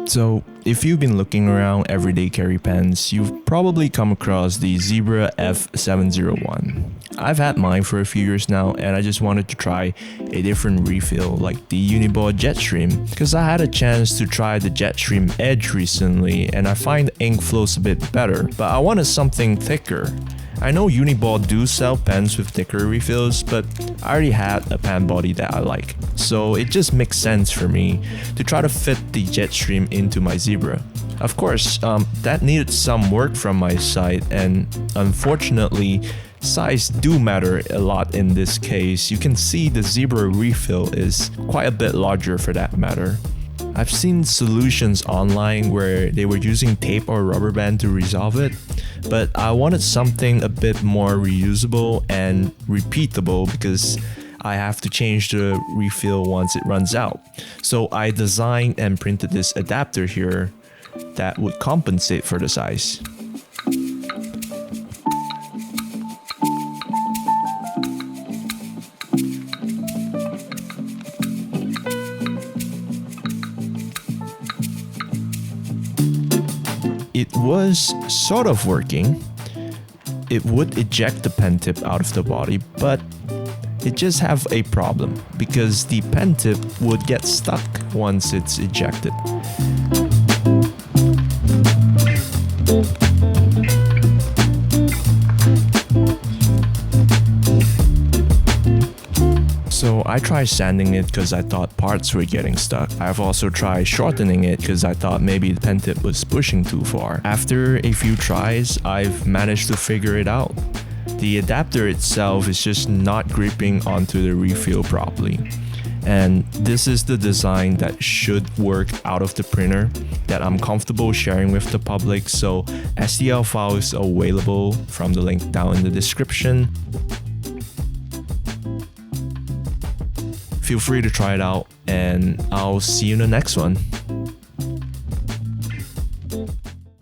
So, if you've been looking around everyday carry pens, you've probably come across the Zebra F-701. I've had mine for a few years now, and I just wanted to try a different refill like the Uniball Jetstream, because I had a chance to try the Jetstream Edge recently and I find the ink flows a bit better, but I wanted something thicker. I know Uniball do sell pens with thicker refills, but I already had a pen body that I like, so it just makes sense for me to try to fit the Jetstream into my Zebra. Of course, that needed some work from my side, and unfortunately, size do matter a lot in this case. You can see the Zebra refill is quite a bit larger for that matter. I've seen solutions online where they were using tape or rubber band to resolve it, but I wanted something a bit more reusable and repeatable because I have to change the refill once it runs out. So I designed and printed this adapter here that would compensate for the size. It was sort of working. It would eject the pen tip out of the body, but it just have a problem because the pen tip would get stuck once it's ejected. So I tried sanding it because I thought parts were getting stuck. I've also tried shortening it because I thought maybe the pen tip was pushing too far. After a few tries, I've managed to figure it out. The adapter itself is just not gripping onto the refill properly. And this is the design that should work out of the printer that I'm comfortable sharing with the public, so STL File is available from the link down in the description. Feel free to try it out, and I'll see you in the next one.